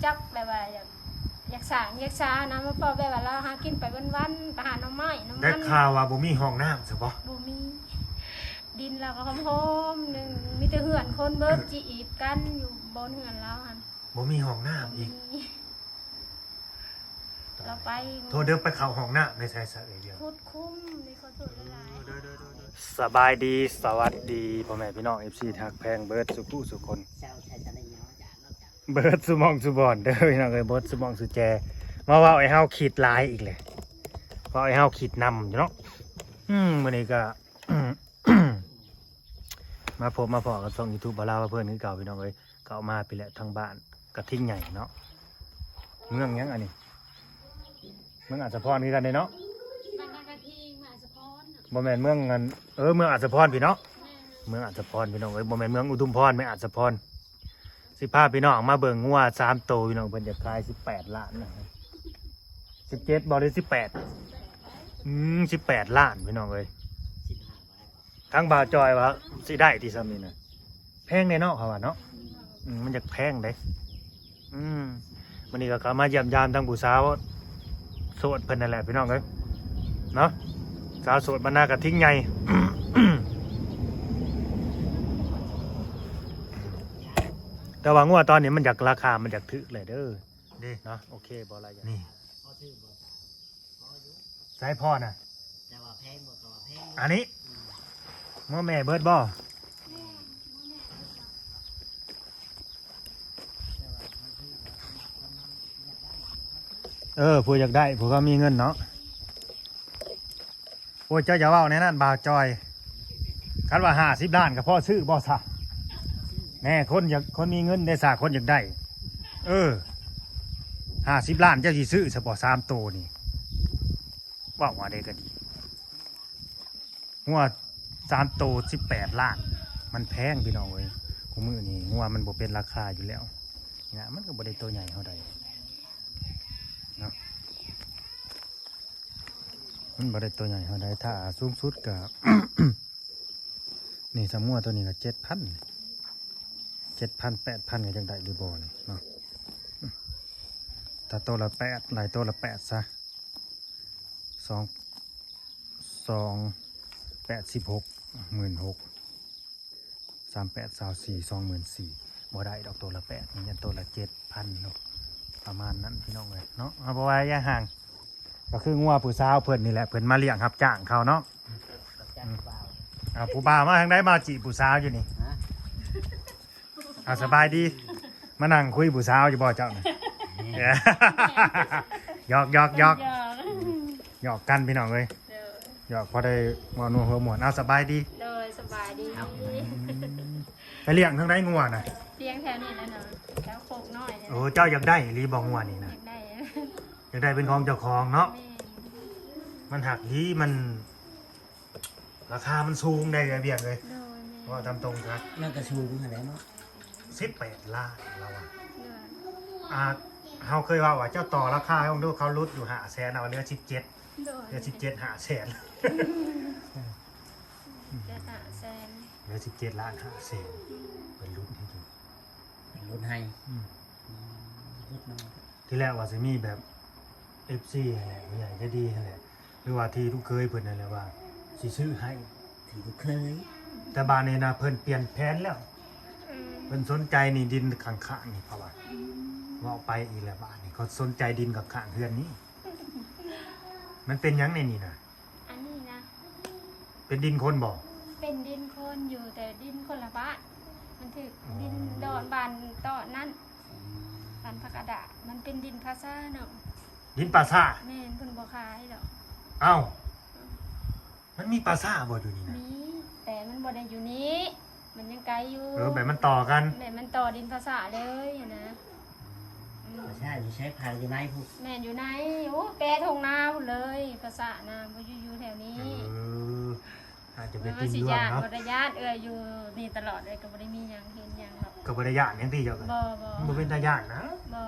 จักแบบว่าอยากสร้างอยากช้านะมาพอแบบว่าเราหากินไปวันๆไปหาหน่อไม้น้ำมั ได้ น ข่าวว่าบ่มีห้องน้ำซะบ่ บ่มีดินเราก็หอมๆหนึ่งมีแต่เหือนคนเบิกจีบกันอยู่บนเหือนเราหัน บ่มีห้องน้ำอีก เราไป โทษเด้อไปเข้าห้องน้ำในใส่ซะเดียว คุดคุ้มมีคนถูกหลาย สบายดีสวัสดีพ่อแม่พี่น้อง FC ทักแพงเบิร์ดสุผู้สุคน เบิร์ดสุมองสุบอนเด้อพี่น้องเอ้ยเบิร์ดสุมองสุแจมาว่าไอ้เฮาขีดลายอีกเลยว่าไอ้เฮาขีดนำอยู่เนาะมื้อนี้ก็ มาพบมาพอกับช่อง YouTube บ่าวลาวเพิ่นคือเก่าพี่น้องเอ้ยก็เอามาไปแหละทางบ้านกระทิ่งใหญ่เนาะเมืองหยังอันนี้เมืองอัศพรคือกันเด้เนาะ ๆบางกะทิมาสะพอน บ่แม่นเมืองอันเมืองอัศพรพี่เนาะเมืองอัศพรพี่น้องเอ้ยบ่แม่นเมืองอุทุมพรเมืองอัศพรสิพาพี่น้องมาเบิ่งงัว3โตวพี่น้องเพิ่นจะขาย18ล้านนะ17บ่หรือ18 18ล้านพี่น้องเอ้ยทางบ่าวจอยว่าสิได้ที่ซ้ำนี่นะแพงแน่เนาะเขาว่าเนาะมันจะแพงเด้วันนี้ก็เข้ามาเยี่ยมยามทางผู้สาวโสดเพิ่นนั่นแหละพี่น้องเอ้ยเนาะสาวโสดบรรณากระทิ้งใหญ่ แต่ว่างัวตอนนี้มันอยากราคามันอยากถึกเลยเด้อเนาะโอเคบ่อะไรอย่างนี้ใส่พ่อน่ะอันนี้งัวแม่เบิดบ่ผู้อยากได้ผู้ก็มีเงินเนาะโอ้ยเจ้าอย่าเว้าในนั้นบ่าวจอยคันว่า50 ล้านก็พอซื้อบ่ซะแน่คนมีเงินได้สาคนอยากได้50 ล้านเจ้าสิซื้อเฉพาะ3ตัวนี่ว่าได้ก็ดีงัว3ตัว18 ล้านมันแพงพี่น้องเว้ยกูมือนี่งัวมันบ่เป็นราคาอยู่แล้วเนี่ยมันก็บ่ได้ตัวใหญ่เท่าใดเนาะมันบ่ได้ตัวใหญ่เท่าใดถ้าสูงสุดก็ นี่สำงัวตัวนี้ก็7,000 7,000 8,000ก็ยังได้หรือบ่นี่เนาะถ้าตัวละ8หลายตัวละ8ซะ16,000 3824 24,000บ่ได้ดอกตัวละ8นี่ยันตัวละ7,000เนาะประมาณนั้นพี่น้องเลยเนาะเอาบ่ไว้อย่าห่างก็คืองัวผู้สาวเพิ่นนี่แหละเพิ่นมาเลี้ยงรับจ้างเขาเนาะผู้บ่าวมาทางใดมาจีผู้สาวอยู่นี่สบายดีมานั่งคุยผู้สาวอยู่บ่เจ้าน่ะ หยอกกันพี่น้องเลยหยอกพอได้มอนัวหัวหมวนสบายดี เลยสบายดี ไปเลี้ยงทางใดงัวน่ะ เลี้ยงแถวนี้แล้วเนาะแล้วโคกน้อยเนี่ย โอ้เจ้าอยากได้รีบองงัวนี่ อ นะ ยากได้ อยากได้เป็นของเจ้าของเนาะ แม่ มันหักดีมัน ราคามันสูงได้เลยเบียดเลย โดย เพราะว่าทำตรงครับ มันกระชูงอะไรเนาะ 18 ล้านเราอะ แม่ เขาเคยว่าเจ้าต่อราคาให้ผมดูเขาลดอยู่500,000เอาเหลือ17 โดย เหลือ17 500,000 จะหาแซน เหลือ17 ล้าน500,000เป็นรุ่นให้ดู เป็นรถให้รถน้อง ที่แรกว่าจะมีแบบ FC อะไรผู้ใหญ่จะดีอะไรหรือว่าที่ลูกเคยเพิ่นนั่นแหละว่าสิซื้อให้ ถือเคย แต่บานนี้นะเพิ่นเปลี่ยนแผนแล้วเพิ่นสนใจนี่ดินข้างๆนี่เพราะว่าว่าไปอีกแล้วบ้านนี่เขาสนใจดินกับข้างเฮือนนี่มันเป็นหยังในนี่นะ อันนี้นะ เป็นดินคนบ่ เป็นดินคนอยู่แต่ดินคนละบ้านมันถือดินดอนบานต่อนั่นบานพักกระดาษมันเป็นดินภาษาเนาะ ดินปลาซ่า แม่นเพิ่นบ่ขายดอก เอ้ามันมีปลาซ่าบ่อยู่นี่นะ มีแต่มันบ่ได้อยู่นี้ มันยังไกลอยู่ แบบมันต่อกัน แม่นมันต่อดินภาษาเลยนะอืม ใช่ใช้พายอยู่ไหนพวก แม่นอยู่ไหนโอ้แปรทงนาหมดเลยภาษานาบ่อยู่แถวนี้ อาจจะเป็น มัน ดิน สิ ร่วง ญาติ เนาะ บ่ได้ญาติอยู่นี่ตลอดเลยก็บ่ได้มีหยังเห็นหยังหรอก ก็บ่ได้ยากอย่างที่เจ้ากัน บ่ มันบ่เป็นตายากนะ บ่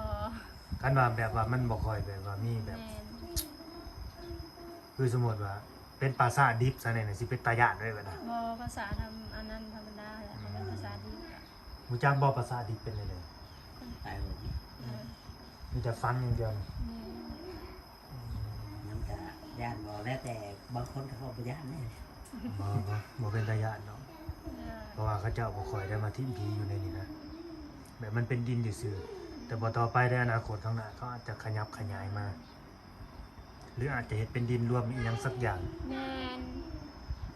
กันว่าแบบว่ามันบ่ค่อยแบบว่ามีแบบ แม่น คือสมมติว่าเป็นปลาซ่าดิบซะเนี่ยสิเป็นตายากเลยบัดน่ะ บ่ภาษาทำอันนั้นธรรมดาแหละบ่เป็นภาษาดีอะ รู้จักบ่ปลาซ่าดิบเป็นเลย เค ตายหมด มีแต่ฟันอย่างเดียว น้ำกะย่านบอกแล้วแต่บางคนเขาบอกย่านนี่ บ่เป็นตาญาติเนาะเพราะว่าเขาเจ้าบ่ค่อยได้มาทิ่มผีอยู่ในนี้นะแบบมันเป็นดินซื่อๆแต่บ่ต่อไปในอนาคตข้างหน้าเขาอาจจะขยับขยายมา หรืออาจจะเฮ็ดเป็นดินรวมอีหยังสักอย่าง แม่น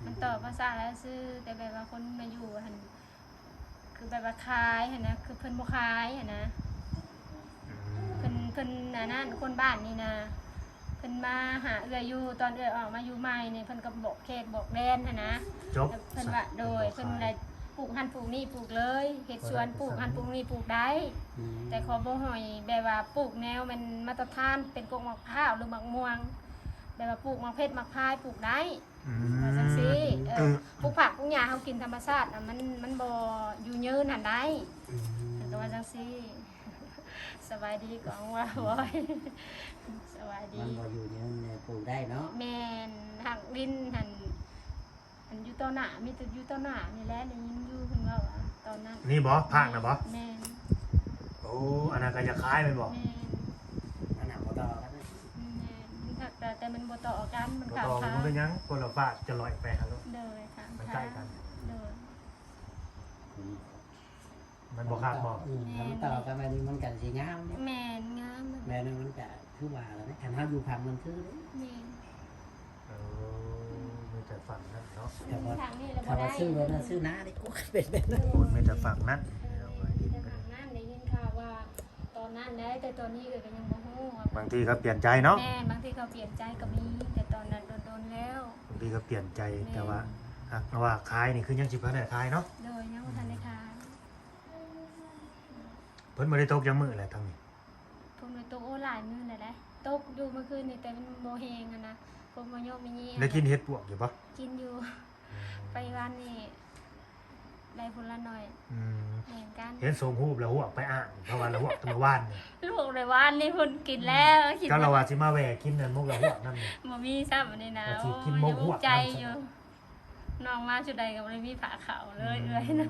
มันต่อภาษาแล้วซื้อแต่แบบว่าคนมาอยู่หั่นคือแบบว่าคายหั่นนะคือเพิ่นบ่คายหั่นนะเพิ่นน่ะนั่นคนบ้านนี่นะเพิ่นมาหาเอื้อยอยู่ตอนเอื้อยออกมาอยู่ใหม่นี่เพิ่นก็บอกเขตบอกแดนหั่นนะ จบ เพิ่นว่าโดยเพิ่นได้ปลูกหั่นปลูกนี่ปลูกเลยเฮ็ดสวนปลูกหั่นปลูกนี่ปลูกได้ แต่ขอบ่หอยแบบว่าปลูกแนวมันมาตรฐานเป็นกกมะพร้าวหรือมะม่วงแบบว่าปลูกมะเพชรมะพร้าวปลูกได้ ว่าจังซี่ปลูกผักปลูกหญ้าเฮากินธรรมชาติมันบ่อยู่ยืนหั่นได้ก็ว่าจังซี่สบายดีก่อนว่าบ่อยสบายดี มันบ่อยู่เนี่ยปลูกได้เนาะ แม่นหักดินหั่นอันอยู่ต้นหน้ามีแต่อยู่ต้นหน้านี่แหละได้ยินอยู่เพิ่นว่าว่าตอนนั้น นี่บ่ภาคนะบ่ แม่น โอ้อันนั้นก็จะคล้ายแม่นบ่ แม่น มันหนักบ่ต่อกันนะ แม่นมันหักแต่มันบ่ต่อกันมัน บ่ ขาด ต่อ ขา มันเป็นหยังคนละฝากจะลอยไปหาโลก เลยค่ะ มันใกล้กัน เลย มันบ่ขาดบ่ น้ำต่อกันมานี่มันกันสิงามเนี่ย แม่นงามมัน แม่นึงมันจะคือว่าแล้วเนี่ยคันเฮาอยู่พังมันคือเด้ แม่น เออมีแต่ฝั่งนั้นเนาะ ทางนี้เราบ่ ถ้า ได้ ว่าซื้อรถน่ะซื้อน้าดิโอ้ยเป็นแบบนั้น พูดมีแต่ฝั่งนั้นเอาไว้ดิ แต่ทางนั้นได้ยินข่าวว่าตอนนั้นได้แต่ตอนนี้ก็ยังบ่ฮู้ว่า บางทีก็เปลี่ยนใจเนาะ แม่บางทีเขาเปลี่ยนใจก็มีแต่ตอนนั้นโดนแล้ว บางทีก็เปลี่ยนใจแต่ว่าว่าคล้ายนี่คือยังสิบ่ได้คล้ายเนาะ โดยยังบ่ทันได้ขาย เพิ่นบ่ได้ตกยังมือแหละทางนี้ ผมเลยตกโอ้หลายมื้อแล้วแหละตกอยู่เมื่อคืนนี่แต่มันบ่แฮงอะนะผมบ่ยกมีงี้ ได้กินเห็ดปวกอยู่บ่ กินอยู่ไปวันนี้ได้พุ่นละหน่อย อืม เหมือนกัน เห็นทรงรูปแล้วหัวไปอ่างเพราะว่าละหัวตะวานนี่ ลูกเลยวันนี้พุ่นกินแล้วคิด ก็เราว่าสิมาแหวกกินนั่นมุกละหัวนั่นนี่ บ่มีซ้ำอันนี้นะ แต่สิ โอ้ กินหมกหัว ยังใจอยู่น้องมาชุดใดก็บ่ได้มีผ้าขาวเลยเอ้ยนะ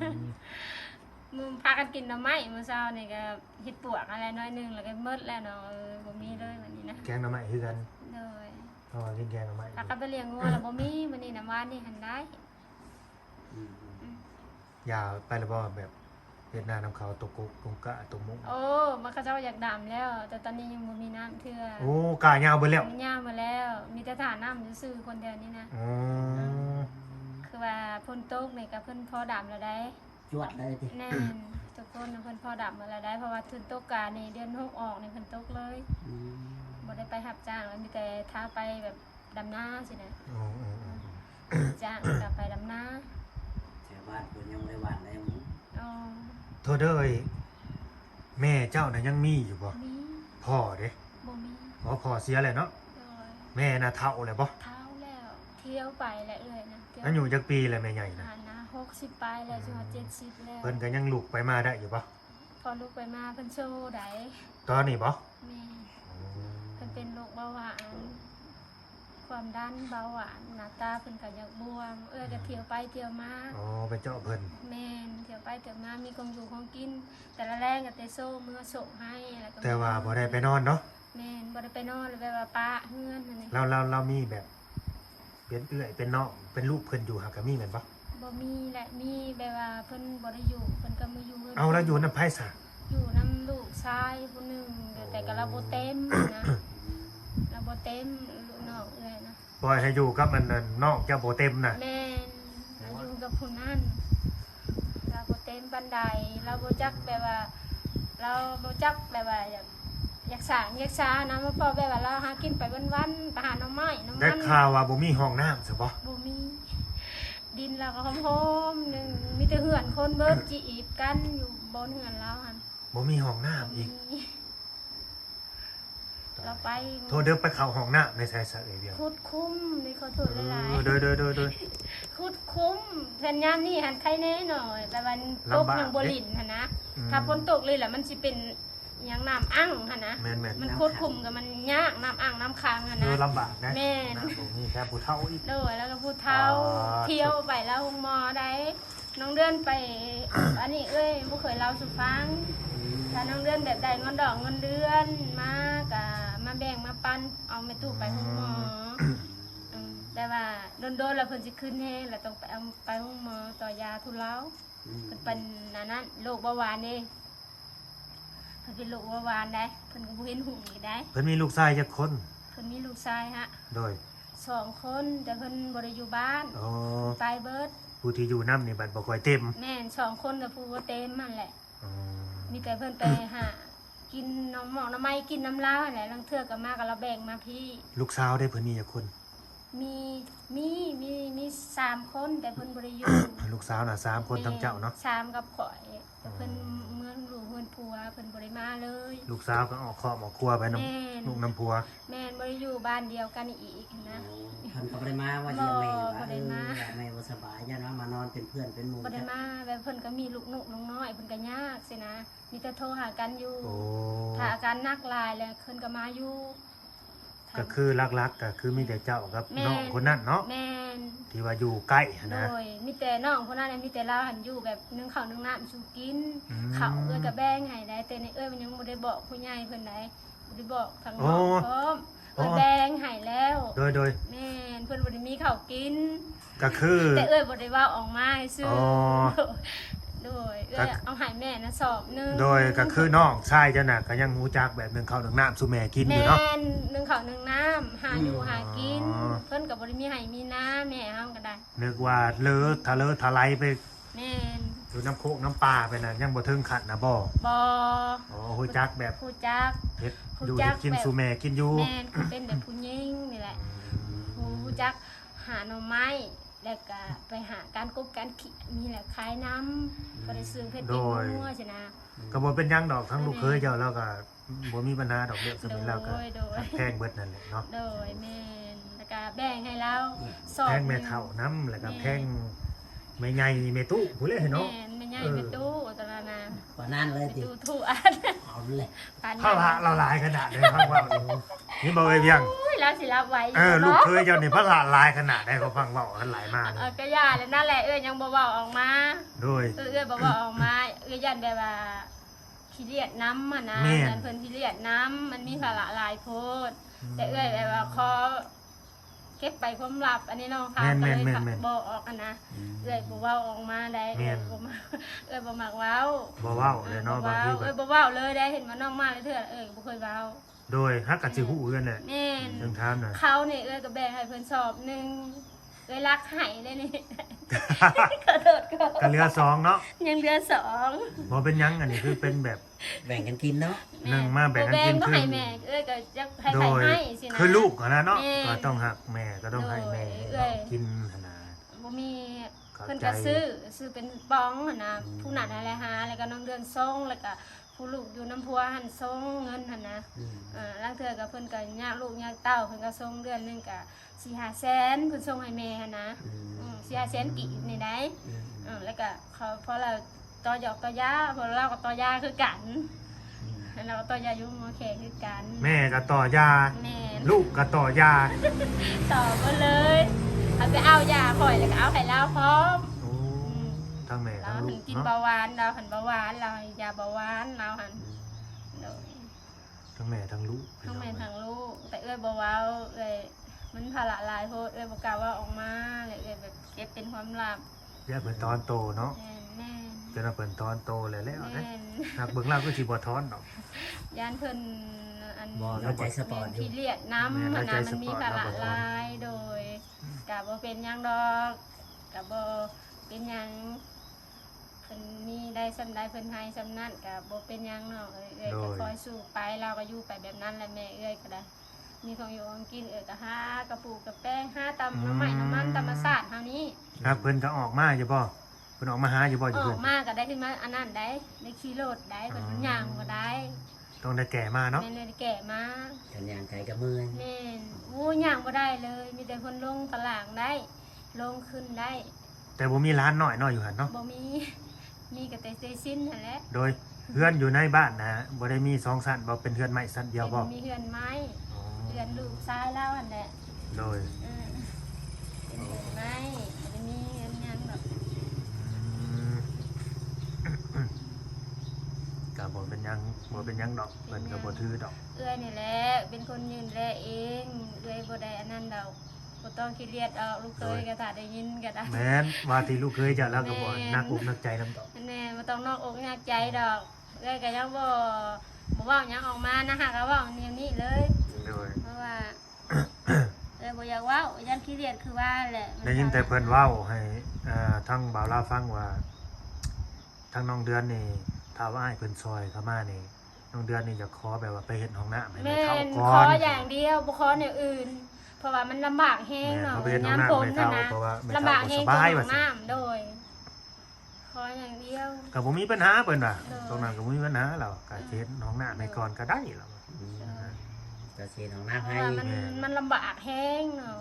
มึงพากันกินหน่อไม้มื้อเช้านี่ก็เฮ็ดปวกอะไรน้อยหนึงแล้วก็หมดแล้วเนาะบ่มีเลยวันนี้นะ แกงหน่อไม้คือกัน เลย เพราะว่ากินแกงหน่อไม้ พากันไปเลี้ยงงัวแล้วบ่มีมื้อนี้น้ำหวานนี่หันได้ อย่าไปแล้วบ่แบบเวียดนามนำเขาตกกุกตงกะตกมุก โอ้มันเขาเจ้าอยากดำแล้ว แต่ตอนนี้ยังบ่มีน้ำเทื่อ โอ้กายาวเบิดแล้ว มันย่ามาแล้ว มีแต่ฐานน้ำซื่อๆคนเดียวนี่นะ อ๋อ คือว่าพ่นโต๊กนี่ก็เพิ่นพอดำแล้วได้ จวดเลยติ แน่นทุกคนน่ะเพิ่นพอดำมาแล้วได้เพราะว่าทุนโต๊กกานี่เดือน6ออกนี่เพิ่นโต๊กเลยบ่ได้ไปรับจ้างแล้วมีแต่ท้าไปแบบดำนาสินะ อ๋ออ๋ออ๋อ จ้างก็ไปดำนา แถวบ้านคนยังบ่ได้หวานเลยหมู อ๋อ โทษเด้อเอ้ยแม่เจ้าน่ะยังมีอยู่บ่ มี พ่อเด้ บ่มี อ๋อพ่อเสียแล้วเนาะ โดย แม่น่ะเฒ่าแล้วบ่ เท้าแล้วเที่ยวไปแล้วเอ้ยนะเที่ยว อายุจักปีแล้วแม่ใหญ่น่ะ หานะ60ไปแล้วจนว่า70แล้ว เพิ่นก็ยังลุกไปมาได้อยู่บ่ พอลูกไปมาเพิ่นโชว์ได้ ตอนนี้บ่ แม่เพิ่นเป็นโรคเบาหวาน ความดันเบาหวานหน้าตาเพิ่นก็อยากบวมก็เที่ยวไปเที่ยวมา อ๋อไปเจาะเพิ่น แม่นเที่ยวไปเที่ยวมามีของอยู่ของกิน แต่ละแรงก็เตโซ่มือส่งให้แล้วก็ แต่ว่าบ่ได้ไปนอนเนาะ แม่นบ่ได้ไปนอนเลยแบบว่าป้าเฮือนนั่นนี่ เรามีแบบเป็นเอื้อยเป็นน้องเป็นลูกเพิ่นอยู่หาก็มีแม่นบ่ บ่มีแหละมีแบบว่าเพิ่นบ่ได้อยู่เพิ่นก็มาอยู่เฮือน เอาแล้วอยู่นำไผซะ อยู่นํลูกชายผู้หนึงแต่ก็เราบ่เต็มนะเราบ่เต็มลูกน้องเอ้ยนะ ปล่อยให้อยู่กับมันนั่นน้องเจ้าบ่เต็มน่ะ แม่นเราอยู่กับผู้นั้นเราบ่เต็มบันไดเราบ่จักแบบว่า เราบ่จักแบบว่าอยากสร้างอยากสร้างนะมาพอแบบว่าเราหากินไปวันๆไปหาหน่อไม้น้ำ ได้ มัน ข่าวว่าบ่มีห้องน้ำซะบ่ บ่มี ดินเราก็หอมๆหนึงมีแต่เหือนคนเบิดจีบกันอยู่บนเหือนเราหั่น บ่มีห้องน้ำ บ่ อีก มีเราไป โทษเด้อไปเข้าห้องน้ำในไสซะเอ้ยเดียว ขุดคุ้มนี่ขอโทษหลาย เด้อ ๆขุดคุ้มสัญญาณนี่หันใครแน่หน่อยแต่วันตก ลำบาก ยังบ่ลินหั่นนะ อืม ถ้าฝนตกเลยแหละมันสิเป็นอหยังน้ำอั้งหั่นนะ แม่นๆ มันควบคุมกับมันยากน้ำอ่างน้ำค้างอะนะ ลำบากนะ แม่น น้ำบ่มีแค่ผู้เฒ่าอีก โดยแล้วก็พูดเท้า อ๋อ เที่ยวไปแล้วหมอได้น้องเดือนไป อันนี้เอ้ยบ่เคยเล่าสุฟังแถ ถ้าน้องเดือนแบบใดเงินดอกเงินเดือนมากะมาแบ่งมาปันเอาไปตู้ไปห้องหมอแต่ว่าโดนๆแล้วเพิ่นสิขึ้นแฮงแล้วต้องไปเอาไปห้องหมอต่อยาทุเลาเพิ่นเป็นนั้นโรคเบาหวานนี่เพิ่นเป็นโรคเบาหวานได้เพิ่นก็บ่เห็นหุ่นอีกได้ เพิ่นมีลูกชายจักคน เพิ่นมีลูกชายฮะ โดย 2 คนแต่เพิ่นบ่ได้อยู่บ้าน อ๋อ ไปเบิด ผู้ที่อยู่นำนี่บัดบ่ค่อยเต็ม แม่น2 คนกับผู้บ่เต็มนั่นแหละ อ๋อ มีแต่เพิ่นไปหากินน้ำหมอกน้ำไม้กินน้ำลาวนั่นแหละลังเทื่อก็มาก็เราแบ่งมาพี่ ลูกสาวได้เพิ่นมีจักคน มี3 คนแต่เพิ่นบ่ได้อยู่ ลูกสาวน่ะ3คนทั้งเจ้าเนาะ 3กับข่อยแต่เพิ่นเมืองลูกเพิ่นผัวเพิ่นบ่ได้มาเลย ลูกสาวก็ออกครอบออกครัวไปน้ แม่น ำลูกน้ำพัว แม่นบ่ได้อยู่บ้านเดียวกันอีกนะ เพิ่นก็บ่ได้มาว่าเยี่ยมแม่ บ่ ว่า ได้มา แม่บ่สบายย่านว่ามานอนเป็นเพื่อนเป็นหมู่ บ่ได้มาแบบเพิ่นก็มีลูกนุกน้องน้อยเพิ่นก็ยากสินะมีแต่โทรหากันอยู่ โอ้ ถ้าอาการหนักหลายแล้วเพิ่นก็มาอยู่ ก็คือลักๆก็คือมีแต่เจ้ากับ แม่ น้องคนนั้นเนาะ แม่น ที่ว่าอยู่ใกล้หั้น โด นะ ยมีแต่น้องคนนั้นน่ะมีแต่เราหันอยู่แบบนึ่งข้าวนึ่งน้ำสู่กิน อืม ข้าวเอ้ยก็แบ่งให้ได้แต่ในเอ้ยมันยังบ่ได้บอกผู้ใหญ่เพิ่นได้บ่ได้บอกทางน้อง โอ้ พร้อม โอ้ เอ้ยแบ่งให้แล้ว โดย แม่นเพิ่นบ่ได้มีข้าวกิน ก็คือ แต่เอ้ยบ่ได้เว้าออกมาให้ซื่อ อ๋อ โดยเอ้ยเอาให้แม่นะสอบหนึง โดยก็คือน้องชายเจ้าน่ะก็ยังรู้จักแบบหนึงข้าวหนึงน้ำสู่แม่กินอยู่ แม่ เนาะ นนึ่งข้าวนึ่งน้ำหาอยู่หากิน อ๋อ เพิ่นก็บ่ได้มีให้มีน้าแม่เฮาก็ได้ นึกว่าทะเลทะไหลไป แม่น อยู่น้ำโคกน้ำปลาไปน่ะยังบ่ถึงขัดนะบ่ บ่ อ๋อรู้จักแบบ ผู้จัก เฮ็ด รู้ อยู่ จั เฮ็ ก ดกิน แบบ สู่แม่กินอยู่ แม่นก็เป็นแบบผู้หญิงนี่แหละผู้จักหาหน่อไม้แล้วก็ไปหาการกบการขี้มีแหละขายน้ำก็ได้ซื้อเพชรเป็นงัวใช่นะ ก็บ่เป็นหยังดอกทั้งลูกเคยเจ้าแล้วก็บ่มีปัญหาดอกเรื่องสมิแล้วก็ โดย แพงเบิดนั่นแหละเนาะ โดยแม่นแล้วก็แบ่งให้เราสอบ แพงแม่เฒ่าน้ำแล้วก็แพงแม่ใหญ่แม่ตู้ผู้เล่เนาะ แม่นไม่ใหญ่ไปตู้ตอนนั้นนะ กว่านั้นเลย ไป ติ ตู้ทุกอัน เอาเลย อัน ภาระเราหลายขนาดเลยฟังเว่านี่บอกไอ้เพียง อุ้ยแล้วสิรับไว้อยู่ ลูก เนาะ เคยเจ้านี่ภาระหลายขนาดได้เขาฟังเว่ากันหลายมาก ก็ย่าแล้วนั่นแหละยังบ่เว้าออกมา โดย เอ้ยบอกว่าออกมายันแบบว่าขี้เลียดน้ำอ่ะนะ แม่น ยันเพิ่นขี้เลียดน้ำมันมีภาระหลายโพดแต่เอ้ยแบบว่าขอเก็บไปความลับ อันนี้น้องค่ะก็เลยบอกออกกันนะเอ้ยบ่เว้าออกมาได้เอ้ยบ่มาเอ้ยบ่มักเว้า บ่เว้าเลยเนาะบางทีแบ เอ้ย บ บ่เว้าเลยได้เห็นว่าน้องมาเลยเถื่อเอ้ยบ่เคยเว้า โดยฮักกับสิฮู้กันน่ะ แม่น เรื่องถามน่ะ เขาเนี่ยเอ้ยก็แบ่งให้เพิ่นสอบหนึงเอ้ยรักให้ได้นี่ ขอโทษก็ ก็เหลือ2เนาะ ยังเหลือสอง บ่เป็นหยังอันนี้คือเป็นแบบ แบ่งกันกินเนาะ หนึ่งมาแบ่งกันกิน ก็ คือ ให้แม่เอ้ยก็จะให้ โด ใคร ย ให้สินะ คือลูกอะนะเนาะ แม่ ก็ต้องหักแม่ก็ต้องให้แม่ โดยเอ้ย กินหั่นน่ะ บ่มี เข้าใจ เพิ่นก็ซื้อเป็นป้องหั่นนะผู้นั้นอะไรหาแล้วก็น้องเดือนส่งแล้วก็ผู้ลูกอยู่น้ำพัวหันส่งเงินหั่นนะลางเทื่อก็เพิ่นก็ยากลูกยากเต้าเพิ่นก็ส่งเดือนหนึงก็4-5 แสนเพิ่นส่งให้แม่หั่นนะ4-5 แสนกีบนี่ได้แล้วก็เขาพอเราต่อหยอกต่อยาพอเราก็ต่อยาคือกันเราก็ต่อยาอยู่หมอแขกคือกัน แม่ก็ต่อยา แม่น ลูกก็ต่อยา ต่อก็เลยเอาไปเอายาข่อยแล้วก็เอาให้เราพร้อม โอ้ทั้งแม่ เรา ทั้งลู หัน ก กิน เนาะ เบาหวานเราหันเบาหวานเราให้ยาเบาหวานเราหันโดย ทั้งแม่ทั้งลูก ทั้งแม่ทั้งลูกแต่เอ้ยเบาเวาเอ้ยมันภาระหลายโพดเอ้ยบอกกล้าว่าออกมาเลยเอ้ยแบบเก็บเป็นความลับ แย่เพิ่นตอนโตเนาะ แม่น จนว่าเพิ่นตอนโตแล้วแล้ว แม่ นะ น นักเบิ่งเล่าก็สิบ่ท้อนดอก ย่านเพิ่นอัน บ่เราใจสปอร์ตอยู่ ที่เลียดน้ำ แม่ มัน เราใจ นะมันมี สปอร์ต ภาระ เราบ่ทน หลายโดยกับบ่เป็นหยังดอกกับบ่เป็นหยังเพิ่นมีได้สำได้เพิ่นให้สำนั้นกับบ่เป็นหยังเนาะเอ้ยก็คอยสู้ไปเราก็อยู่ไปแบบนั้นแหละแม่เอ้ยก็ได้มีของอยู่ของกินก็หากระปูกระแป้งหาตำน้ำใหม่น้ำมันธรรมชาติเฮานี้ ครับเพิ่นก็ออกมาอยู่บ่เพิ่นออกมาหาอยู่บ่อ อยู่ เพิ่ อน กมาก็ได้ขึ้นมาอันนั้นได้ขี่รถได้เพิ่นมันย่างบ่ได้ ต้องได้แก่มาเนาะ แม่เลยแก่มา กันยางไก่กับมือ แม่นโอ้ย่างบ่ได้เลย มีแต่คนลงตลาดได้ ลงขึ้นได้ แต่บ่มีร้านน้อยอยู่หั่นเนาะ บ่มี มีก็แต่เซซินนั่นแหละ โดยเพื่อนอยู่ในบ้านนะบ่ได้มี2ชั้นบ่เป็นเพื่อนไม้ชั้นเดียวบ่ มีเฮือนไม้ อ๋อ เฮือนลูกชายแล้วนั่นแหละ โดย เป็นเฮือนไม้บ่ได้มีเฮือนหยังแบบ อืม ก็บ่เป็นหยังดอกเพิ่นก็บ่ถือดอก เอื้อยนี่แหละเป็นคนยืนแลเองเอื้อยบ่ได้อันนั้นดอกบ่ต้องคิดเลียดเอาลูกเคยก็ถ้าได้ยินก็ได้ แม่นว่าที่ลูกเคยจะแล้วก็บ่นักอกนักใจนำดอก แน่บ่ต้องนอกอกนอกใจดอกเอื้อยก็ยังบ่เว้าหยังออกมานะฮะก็เว้าแนวนี้เลย โดย เพราะว่า บ่อยากเว้ายันคิดเลียดคือว่าแหละมั ได้ยินแต่เพิ่นเว้าให้ทั้งบ่าวลาวฟังว่าทั้งน้องเดือนนี่ถ้าว่าให้เพิ่นซอยเข้ามานี่น้องเดือนนี่จะขอแบบว่าไปเฮ็ดห้องน้ำให้แม่ แม่ เฒ่าน ก่ ข อ อน อย่างเดียวบ่ขออย่างอื่น เพราะว่ามันลำบากแฮง แม่ เนาะ เขาไปเฮ็ดห้อง ยาม น้ำ ฝน ให้ น่ะ เฒ่า นะ เพราะว่าแม่ ลำบา เฒ่าก แฮ บ่ ง สบาย ข ว่า อง ซั่น น้ำโดยขออย่างเดียว ก็บ่มีปัญหาเพิ่นว่า เออ ตรงนั้นก็บ่มีปัญหาแล้วก็สิเฮ็ดห้องน้ำให้ก่อนก็ได้แล้ว ก็เสียของ เพ น้ำ ราะ ให้ ว่ามันลำบากแฮงเนาะ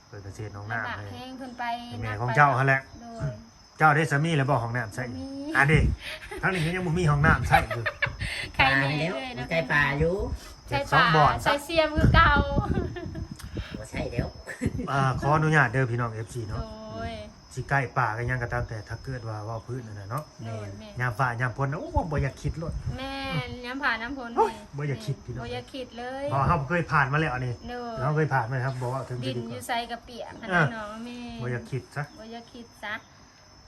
เพิ่นก็สิเฮ็ดห้อง ลำ น้ำ บาก ให้ แฮงเพิ่นไป แม่ของเจ้าหั่นแหละ โดย เจ้าได้สามีแล้วบ่ห้องน้ำใช้ มี อันนี้ทั้งนี้ยังบ่มีห้องน้ำใช้อยู่ ใคร ปลา แน่ แล้ว เลยนะ ใกล้ปลาอยู่ ใช่ สอง ป่า บ่อน ใช่เสียมคือเก่า บ่ใช่เดี๋ยว ขออนุญาตเด้อพี่น้อง FC โด เนาะ ย สิใกล้ป่าก็ยังก็ตามแต่ถ้าเกิดว่าเว้าพื้นนั่นน่ะเนาะ โดยแม่ ยามฟ้ายามฝนโอ้บ่อยากคิดโลด แม่น้ำผ่าน้ำพ้น โอ้ยบ่อยากคิดพี่น้อง บ่อยากคิดเลย เพราะเฮาเคยผ่านมาแล้วอันนี้ โดย เราเคยผ่านมาครับบอกว่าถึง ดิ จะ น ดี อก ยู่ ว่า ใส่กระเปียกขนาดน้องแม่ บ่อยากคิดซะ บ่อยากคิดซะ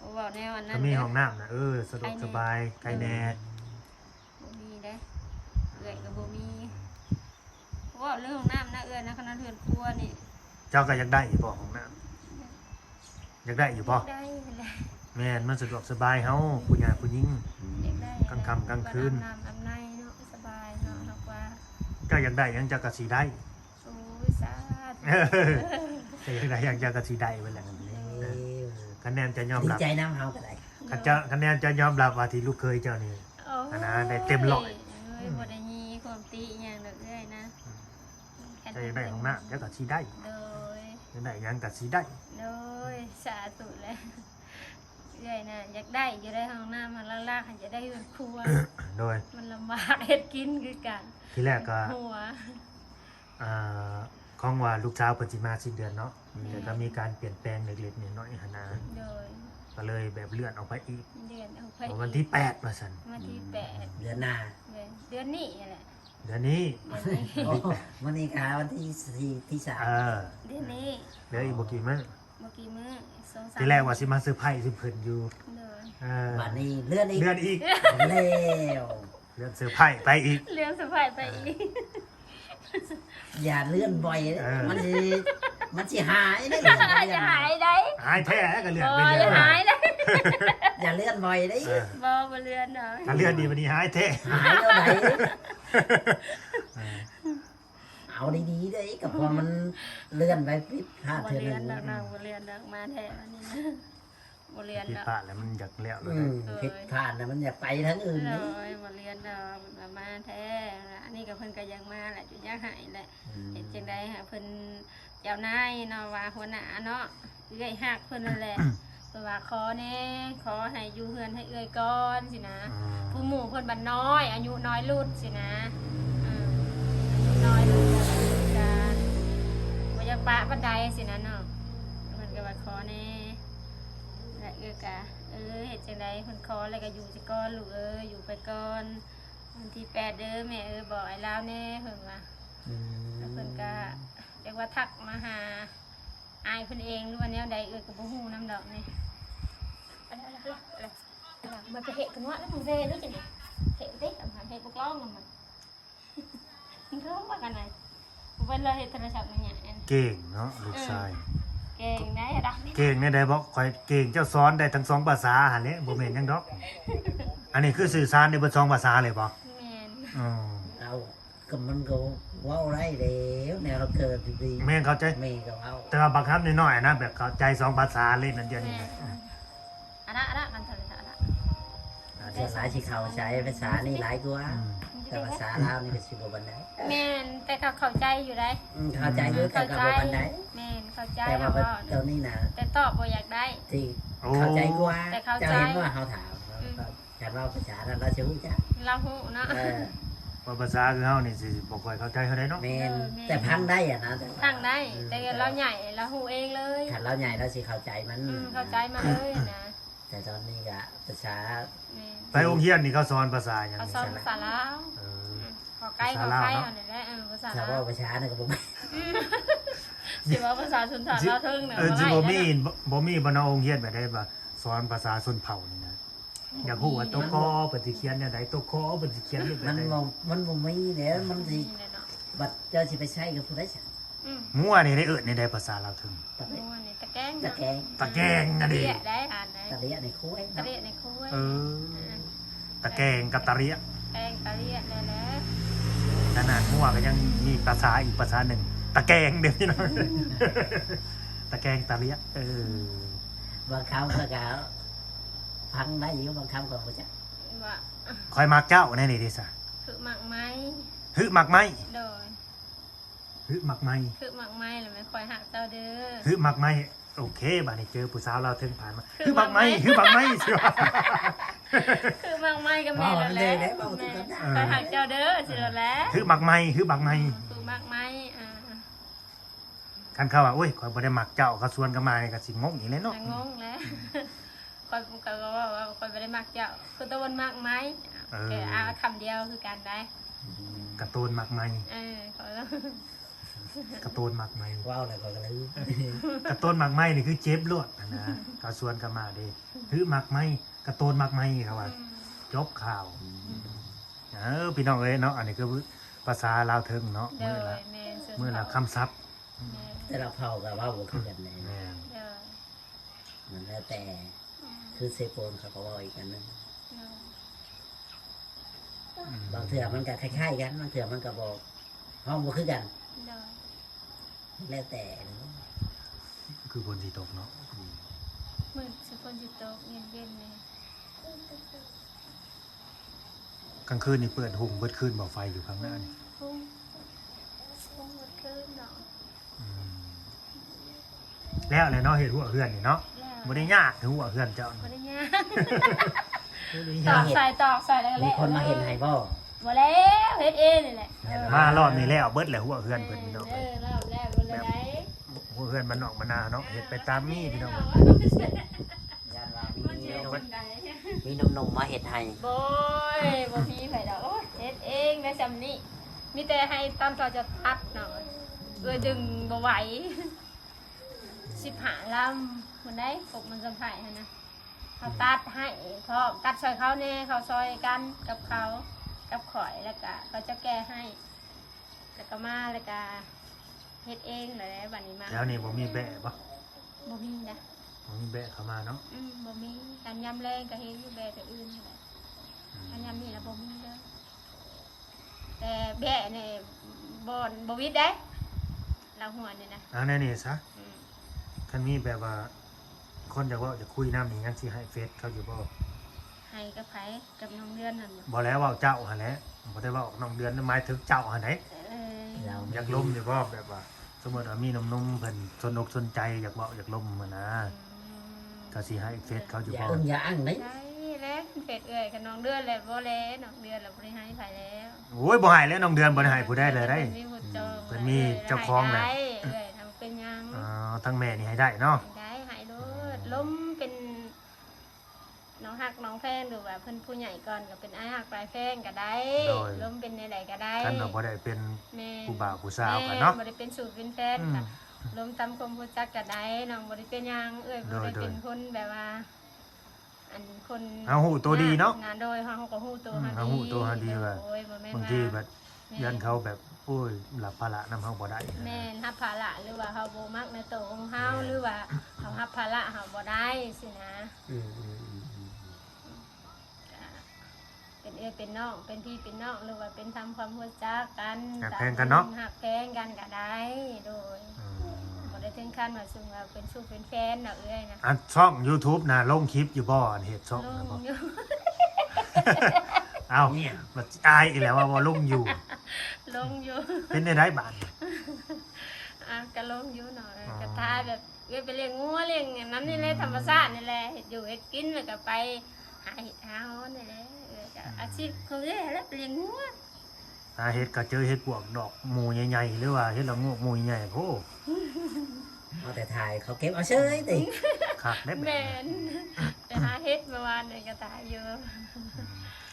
บ่บอกแน่วันนั้ ถ้าน มีห้องน้ำนะสะดวกสบายไกลแน่ บ่มีเด้เอื้อยก็บ่มีเพราะว่าเรื่องของน้ำนะเอื้อยนะคณะเทือนครัวนี่ เจ้าก็อยากได้อยู่บ่ห้องน้ำอยากได้อยู่บ่ ได้แหละ แม่นมันสะดวกสบายเฮาผู้หญิงผู้หญิง อยากได้ กลางค่ำกลางคืน น้ำอาบในเนาะสบายเนาะเฮาว่า เจ้าอยากได้หยังเจ้าก็สิได้ โอ้ยสาธุ เจ้าอยากได้หยังเจ้าก็สิได้เพิ่นแหละคะแนนจะยอม ดี รับ ใจน้ำเฮาก็ได้ คะแนนจะยอมรับว่าที่ลูกเคยเจ้านี่ โอ้ย อันนั้นได้เต็มร้อย เอ้ยบ่ได้มีความติอิหยังดอกเอ้ยนะ เจ้าอยากได้ห้องน้ำเจ้าก็สิได้ โดย อยากได้หยังก็สิได้ โดยสาธุเลยเอ้ยนะอยากได้อยู่ได้ห้องน้ำมันลากๆจะได้เป็นครัว โดย มันลำบากเฮ็ดกินคือกัน ที่แรกก็ หัว ของว่าลูกสาวเพิ่นสิมาสิ้นเดือนเนาะแต่ก็มีการเปลี่ยนแปลงเล็กๆน้อยๆหั่นนะ โดย ก็เลยแบบเลื่อนออกไปอีก เดือนเอาไป วันที่8ว่าซั่น วันที่8 เดือนหน้า เดือนนี้แหละ เดือนนี้ เดือนนี้ โอ้วันนี้ค่ะวันที่สี่ที่สาม เดือนนี้ เหลืออีกบ่กี่มื้อ เมื่อกี้มื้อ2-3 ที่แรกว่าสิมาเซอร์ไพรส์สิเพิ่นอยู่ โดย วันนี้เลื่อนอีก เดือนอีก แล้ว เดือนเซอร์ไพรส์ไปอีก เรื่องสบายไปอีก อย่าเลื่อนบ่อยเลย เออ มันสิหายได้ จะหายได้ หายแท้ก็เลื่อน บ่ ไปเรื่ จะ อย หายได้ อย่าเลื่อนบ่อยได้ เออ บ่เรือนดอก ถ้าเลื่อนดีวันนี้หายแท้ หายแล้วไหนเอาดีๆได้กับพอมันเลื่อนไปพิษพลาด บ่ เทื่อ เรื นึ อน ง ดอกน้องบ่เรือนดอกมาแท้วันนี้นะบ่เรือน ผิด ดอก พลาดแล้วมันอยากแล้ว อืมผิดพลาดนะมันอย่าไปทั้งอื่น เล นี่ ยบ่เรือนดอกมันมาแท้อันนี้ก็เพิ่นก็ยังมาแหละจุอยากหายแหละเฮ็ดจังได๋หาเพิ่นเจ้านายเนาะว่าหัวหน้าเนาะเอื้อยฮักเพิ่นนั่นแหละเพิ่นว่าขอแน่ขอให้อยู่เฮือนให้เอื้อยก่อนสินะ ผู้หมู่เพิ่นบันน้อย อายุน้อยรุ่นสินะอายุน้อยรุ่นกันว่าอยากปะบันไดสินะเนาะมันก็ว่าขอแน่และเอื้อกะเฮ็ดจังไดเพิ่นขอแล้วก็อยู่สิก่อนลูกอยู่ไปก่อนวันที่8เด้อแม่บอกไอ้ลาวแน่เพิ่นว่าแล้วเพิ่นก็เรียกว่าทักมาหาอายเพิ่นเองหรือว่าแนวใดก็บ่ฮู้นำดอกนี่มันจะเหตุกันว่าแล้วมันเวด้วยจังเหตุได้ทำเหตุพวกล้องมันมันร้องว่ากันไหนเวลาเหตุโทรศัพท์มันเนี่ย เก่งเนาะลูกชาย เก่งนะดักนี่ เก่งเนี่ยได้บอกคอยเก่งเจ้าสอนได้ทั้งสองภาษาหั่นแหละบ่แม่นหยังดอก อันนี้คือสื่อสารได้เบิดสองภาษาเลยบ่ แมน อ๋อ เอาก็มันก็เว้าได้แล้วแนวเราเกิดดี แม่นเข้าใจ ๆแม่ก็เว้า แต่ว่าบังคับน้อยๆนะแบบเข้าใจสองภาษาเล่นนั่นเดียวนี้ อันนั้นกันเถอะอันนั้น ส่วนหลายสิเข้าใจภาษานี่หลายกว่า อืม แต่ภาษาลาวนี่ก็สิบ่บันได แมนแต่เขาเข้าใจอยู่ได้ เข้าใจคือแต่ เข้า ก็ ใจ บ่บันได แมนเข้าใจ แต่ เขา ว่า ว่า เจ้านี่น่ะ แต่ตอบบ่อยากได้ ที่ โอ้ เข้าใจกว่า แต่เข้าใจ เจ้าเห็นว่าเฮาถามแต่ว่าภาษานั้นเราสิฮู้จัก เราหูเนาะ ว่าภาษาคือเฮานี่สิบ่ค่อยเข้าใจเท่าใดเนาะ แม่นแต่พังได้อ่ะนะ ตั้งได้ แต่เราใหญ่เราหูเองเลย ถ้าเราใหญ่เราสิเข้าใจมัน เข้าใจมาเลยนะ แต่ตอนนี้ก็ภาษา แม่ ไปโรงเรียนนี่เขาสอนภาษาหยัง เขา นี่ สอน ใช่ไหม ภาษาลาว เออ ขอใกล้ขอใกล้เอาได้ภาษา ชาว ลาว ภาษาเนี่ยก็บ่ สิว่าภาษาชนชาติลาวเทิงเนี่ย จิ บ่ บ่ ได้ มี แล้ว บ่มีบ่เนาะโรงเรียนแบบได้ว่าสอนภาษาชนเผ่านี่นะอยากฮู้ว่าตัวกอเพิ่นสิเขียนแนวใดตัวคอเพิ่นสิเขียนรูปแบ มั บ น ใด มันบ่มีแล้วมันสิ นี่แหละเนาะ บัดเจ้าสิไปใช้กับผู้ใดซะ มั่วนี่ได้เอิ้นนี่ได้ภาษาลาวถึง ตะเลีย ม่วนนี่ตะแกรง ตะแกง ตะแกงอัน ตะ นี้ เรียได้อ่านได้ ตะเลียในคุ้ย ตะเรียในคุ้ย เออตะแกงกับตะเรีย แกงตะเรียแหละ ขนาดมั่วก็ยังมีภาษาอีกภาษาหนึ่งตะแกงเด้อพี่น้อง ตะแกงตะเรียเออบ างคำก็ฟังได้อยู่บางคำก็บ่จัก ว่า คอยมักเจ้าแน่นี่ดิซะ คือหมักไม้ ฮึมักไหม โดย ฮึมักไหม คือหมักไม้แล้วไม่ค่อยหักเจ้าเด้อ ฮึมักไหมโอเคบัดนี้เจอผู้สาวเราวถึงผ่านมาฮึมักไหมฮึมักไหมสิวะ คือหมักไม้ก็แม่แล้วแหละแม่ค่อยหักเจ้าเด้อสิแล้วแหละ ฮึมักไหมฮึมักไหม คือหมักไม้คันเขาว่าโอ้ยคอยบ่ได้มักเจ้าเขาชวนกันมานี่ก็สิงงอีกแล้วเนาะ งงแล้วคอยก็ว่าคอยไม่ได้มักเจ้าคือตะวันมักไม้แกเอาคำเดียวคือการได้ กระโตนมักไหม ขอแล้ว กระโตนมักไหม ว้าวแล้วก็ลืม กระโตนมักไหมนี่คือเจ็บลวดนะเขาชวนกันมาเด้ฮึมักไหมกระโตนมักไหมเขาว่าจบข่าวพี่น้องเอ้ยเนาะอันนี้คือภาษาลาวเทิงเนาะ เด้ เมื่อละคำศัพท์ แต่เราเผาก็ว่าบ่คือกันเลย แม่น มันแล้วแต่คือเซโปนเขาก็ว่าอีกอันนึงบางเถื่อมันก็คล้ายๆกันบางเถื่อมันก็บอกห้องบ่คือกันแล้วแต่ คือคนสีตกเนาะ มืดสุคนอยู่โต๊ะเย็นๆเลย กลางคืนนี่เปิดหุ่งเบิดคืนบ่ไฟอยู่ข้างหน้านี่ พุ่งหมดคืนเนาะ อืมแล้วเลยเนาะเห็ดหัวเฮือนนี่เนาะบ่ได้ยากถึงหัวเฮือนเจ้า วัน นี่ นี้ บ่ได้ ต ยา อก กใส่แล้วก็ มี เละ คนมาเห็นให้บ่ บ่แล้วเฮ็ดเองนี่แหละ มารอบนี้แล้วเบิดแล้วหัวเฮือนเพิ่นพี่น้อง รอบแรกบ่เลยได้ หัวเฮือนมันออกมานาเนาะเฮ็ดไปตามมีพี่น้อง ยันว่ามีนมๆมาเห็ดให้ บ่บ่มีไผดอกเฮ็ดเองได้ซำนี้มีแต่ให้ตอนต่อจะตัดเนาะดึงบ่ไหว15ลำคนได้ปกมันสัมผัสนะเขาตัดให้พอตัดซอยเขาแน่เขาซอยกันกับเขากับข่อยแล้วก็เขาจะแก้ให้แล้วก็มาแล้วก็เฮ็ดเองเลยบัดนี้มา แล้วนี่บ่มีแบะบ่ บ่มีนะ บ่มีแบะเข้ามาเนาะ บ่มีการยำแรงก็เฮ็ดอยู่แบบอื่นนั่นแหละการยำนี่ละบ่มีเลยแต่แบะนี่บ่วิดได้เราหัวนี่นะ เอาแน่นี่ซะคันมีแบบว่า คนอยากว่าจะคุยน้ำนี่ยังสิให้เฟซเขาอยู่บ่ ให้กับไผกับน้องเดือนนั่นบ่ บ่แล้วเว้าเจ้าหั่นแหละบ่ได้เว้าน้องเดือนหมายถึงเจ้าหั่นไหน เรา อยากล้มอยู่บ่แบบว่า สมมุติว่ามีหนุ่มๆเพิ่นสนอกสนใจอยากเว้าอยากล้มมื้อนะก็สิให้เฟซเขาอยู่ อย่า บ่ อย่าอั้งนี่ ใช่แล้วเฟดเอ่ยกับน้องเดือนแล้วบ่แล้วน้องเดือนแล้วบ่ได้ให้ไผแล้ว โอ้ยบ่ให้แล้วน้องเดือนบ่ได้ให้ผู้ใดเลยได้ มีผู้จอง เพิ่นมีเจ้าของแหละ ได้เอ่ยทำเป็นยัง อ๋อทั้งแม่นี่ให้ได้เนาะ ได้ให้โลดล้มเป็นน้องฮักน้องแฟนหรือว่าเพิ่นผู้ใหญ่ก่อนก็เป็นอ้ายฮักปลายแฟนก็ได้ล้มเป็นในใดก็ได้ ท่านเราบ่ได้เป็น แม่ ผู้บ่าวผู้สาวกันเนาะ บ่ได้เป็นสูตรเป็นแฟน อืม ค่ะล้มตามความรู้จักก็ได้น้องบ่ได้เป็นหยังเอ้ยบ่ได้เป็นคนแบบว่า อันคน เฮาฮู้ตัวดีเนาะ งานโดยเฮาก็ฮู้ตัวเฮา เฮาฮู้ตัวเฮาดีว่า โอ้ยบ่แม่น บาง ว่า ทีแบบยันเขาแบบโอ้ยหลับภาระนำเฮาบ่ได้นะ แม่นรับภาระหรือว่าเฮาบ่มักในตัวของเฮาหรือว่าเฮารับภาระเฮาบ่ได้สินะ เป็นเป็นน้องเป็นพี่เป็นน้องหรือว่าเป็นทำความรู้จักกัน หักแพงกันเนาะ หักแพงกันก็ได้โดย อืม บ่ได้ถึงขั้นว่าซึ่งว่าเป็นชู้เป็นแฟนเนาะเอ้ยนะ อันช่อง YouTube น่ะลงคลิปอยู่บ่อันเฮ็ดช่อง ล นะบ่ งอยู่ เอ้ามันอายอีกแล้วว่าบ่ลงอยู่ ลงอยู่ เป็นได้บาด ก็ลงอยู่หน่อย อ๋อ ก็ทายแบบเอ้ยไปเลี้ยงงัวเลี้ยงอย่างนั้นนี่แหละธรรมชาตินี่แหละเฮ็ดอยู่เฮ็ดกินแล้วก็ไปหาเห็ดหาฮ้อนนี่แหละก็อาชีพเขาเรียกแล้วไปเลี้ยงงัว หาเฮ็ดก็เจอเฮ็ดพวกดอกหมูใหญ่ๆหรือว่าเฮ็ดละโงกหมูใหญ่โพ เอาแต่ถ่ายเขาเก็บเอาเฉยติ คักได้แบบ แม่ นี้ นไปหาเฮ็ดเมื่อวานนี่ก็ตายอยู่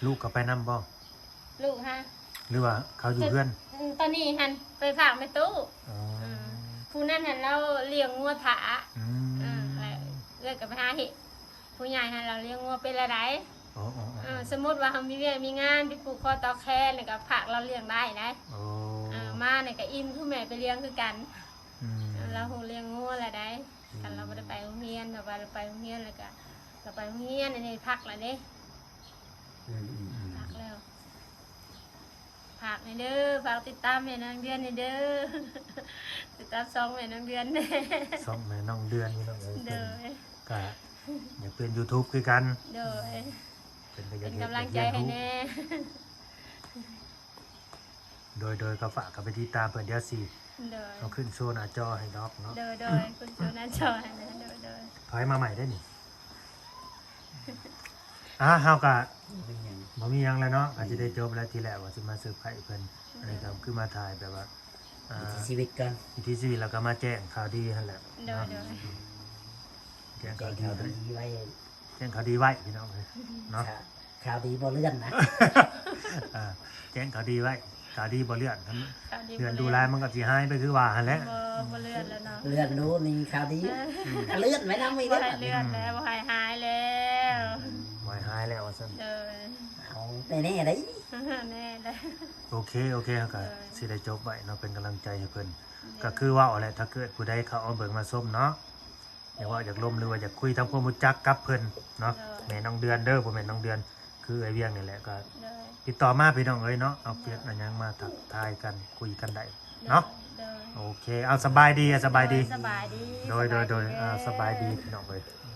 ลูกก็ไปนำบ่ ลูกฮะ หรือว่าเขาอยู่เพื่อน ตอนนี้หันไปฝากแม่ตู้ อ๋อ ผู้นั้นหันเราเลี้ยงงัวผา อืม แล้วเลือกกับไปหาเฮ็ดผู้ใหญ่หันเราเลี้ยงงัวเป็นละได อ๋ออ๋ออ๋อ สมมุติว่าเฮามีเวียกมีงานไปปลูกคอตอแคนนี่ก็ผักเราเลี้ยงได้นะ โอ้ มานี่ก็อิ่มคือแม่ไปเลี้ยงคือกัน อืม เราคงเลี้ยงงัวละได้กันเราบ่ได้ไปโรงเรียนแบบว่าเราไปโรงเรียนแล้วก็เราไปโรงเรียนอันนี้พักแล้วเด้ พักแล้วพักในเด้อฝากติดตามแม่นางเดือนในเด้อ ติดตามซองแม่นางเดือนเด้อ สองแม่น้องเดือนนี่น้องเอ้ย เด้อ ก็อยากเป็น YouTube คือกัน เด้อ เป็นก็อ เป็ ยาก น เฮ็ด กำลังใจให้แน่ โดยก็ฝากกับไปที่ตามเพิ่นเดี๋ยวสิ เด้อ เอาขึ้นโชว์หน้าจอให้ดอกเนาะ เด้อเด้อคุณโจนาจอยนะเด้อเด้อ ถอยมาใหม่ได้นี่เฮาก็ เป็นหยัง บ่มีหยังแล้วเนาะอาจจะได้จบแล้วทีแรกว่าสิมาเซอร์ไพรส์เพิ่นอันนี้ก็คือมาถ่ายแบบว่าชีวิตกัน วิถีชีวิตแล้วก็มาแจ้งข่าวดีนั่นแหละ เด้อ เนาะ เด้อ แจ้ง แจ้ ข่าง วดี ข่าวดีไว้ แจ้งข่าวดีไว้พี่น้องเลยเนาะ ข่าวดีบ่เลื่อนนะ อ่าแจ้งข่าวดีไว้ข่าวดีบ่เลื่อนครับ ข่าวดี เลื่อนดูแลมันก็สิหายไปคือว่าหั่นแหละ บ่เลื่อนแล้วเนาะ เลื่อนดูนี่ข่าวดีเลื่อนไหมนะไม่ บ่ เลื่อน ให้เลื่อนแล้วบ่ให้หายแล้ว ไว้หายแล้วว่าซั่น เด้อ เอาแน่ๆได้ แน่เด้อ โอเคครับก็สิได้จบไว้เนาะเป็นกำลังใจให้เพิ่นก็คือว่าเอาแหละถ้าเกิดผู้ใดเขาเอาเบิ่งมาส้มเนาะอยากว่าอยากล้มหรือว่าอยากคุยทำความรู้จักกับเพิ่นเนาะแม่น้องเดือนเด้อบ่แม่นน้องเดือน คือไอ้เวียงนี่แหละก็ เด้อ ติดต่อมาพี่น้องเอ้ยเนาะเอาเฟซอันหยังมาทักทายกันคุยกันได้เนาะ เด้อ โอเคเอาสบายดีสบายดี สบายดี โดยสบายดีพี่น้องเอ้ย เ